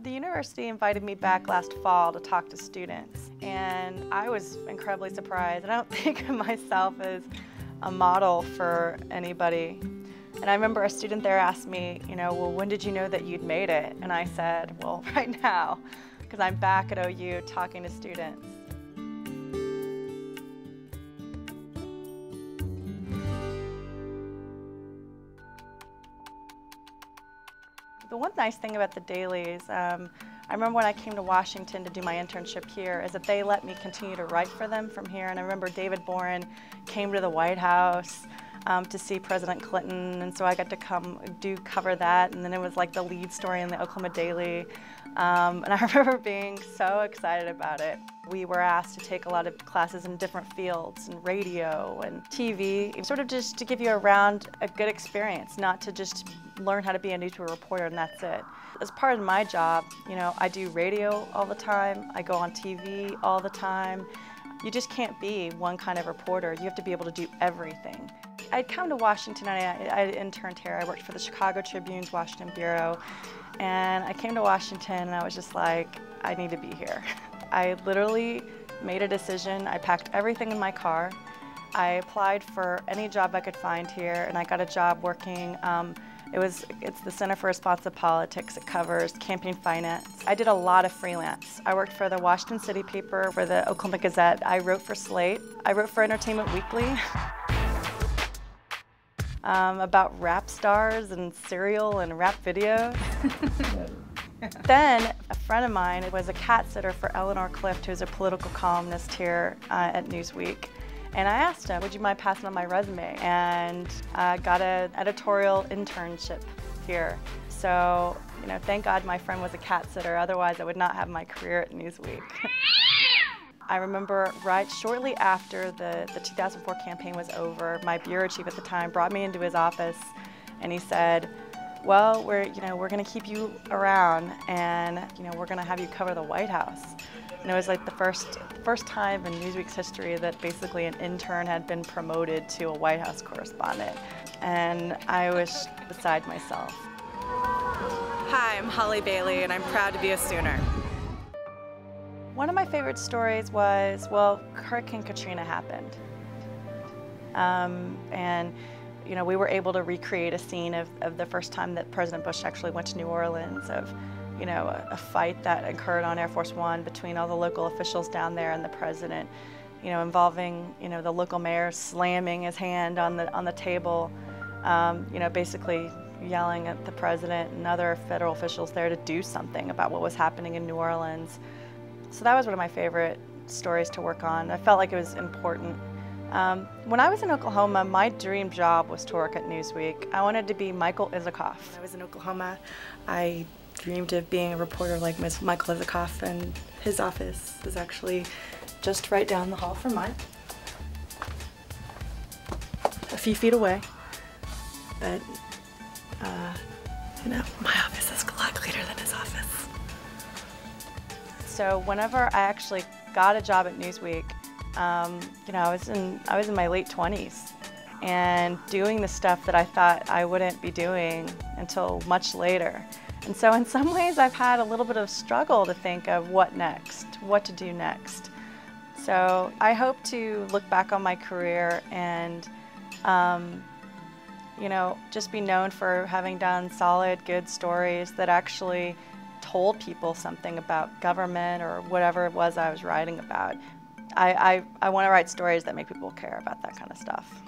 The university invited me back last fall to talk to students, and I was incredibly surprised. I don't think of myself as a model for anybody. And I remember a student there asked me, well, when did you know that you'd made it? And I said, well, right now, because I'm back at OU talking to students. The one nice thing about the dailies, I remember when I came to Washington to do my internship here, is that they let me continue to write for them from here. And I remember David Boren came to the White House to see President Clinton, and so I got to cover that, and then it was like the lead story in the Oklahoma Daily. And I remember being so excited about it. We were asked to take a lot of classes in different fields, in radio and TV, sort of just to give you a good experience, not to just learn how to be a newspaper reporter and that's it. As part of my job, I do radio all the time, I go on TV all the time. You just can't be one kind of reporter, you have to be able to do everything. I'd come to Washington and I interned here. I worked for the Chicago Tribune's Washington Bureau, and I came to Washington and I was just like, I need to be here. I literally made a decision. I packed everything in my car. I applied for any job I could find here, and I got a job working. It's the Center for Responsive Politics. It covers campaign finance. I did a lot of freelance. I worked for the Washington City paper, for the Oklahoma Gazette. I wrote for Slate. I wrote for Entertainment Weekly. About rap stars and cereal and rap videos. Then a friend of mine was a cat sitter for Eleanor Clift, who's a political columnist here at Newsweek. And I asked him, would you mind passing on my resume? And I got an editorial internship here. So, thank God my friend was a cat sitter, otherwise I would not have my career at Newsweek. I remember shortly after the 2004 campaign was over, my bureau chief at the time brought me into his office and he said, well, we're going to keep you around, and we're going to have you cover the White House. And it was like the first time in Newsweek's history that basically an intern had been promoted to a White House correspondent. And I was beside myself. Hi, I'm Holly Bailey, and I'm proud to be a Sooner. One of my favorite stories was, well, Hurricane Katrina happened. And we were able to recreate a scene of the first time that President Bush actually went to New Orleans, of a fight that occurred on Air Force One between all the local officials down there and the president, involving the local mayor slamming his hand on the table, basically yelling at the president and other federal officials there to do something about what was happening in New Orleans. So that was one of my favorite stories to work on. I felt like it was important. When I was in Oklahoma, my dream job was to work at Newsweek. I wanted to be Michael Isikoff. When I was in Oklahoma, I dreamed of being a reporter like Michael Isikoff, and his office was actually just right down the hall from mine, a few feet away. But, my office is a lot cleaner than his office. So whenever I actually got a job at Newsweek, I was in my late 20s and doing the stuff that I thought I wouldn't be doing until much later. And so in some ways I've had a little bit of struggle to think of what next, what to do next. So I hope to look back on my career and just be known for having done solid, good stories that actually told people something about government or whatever it was I was writing about. I want to write stories that make people care about that kind of stuff.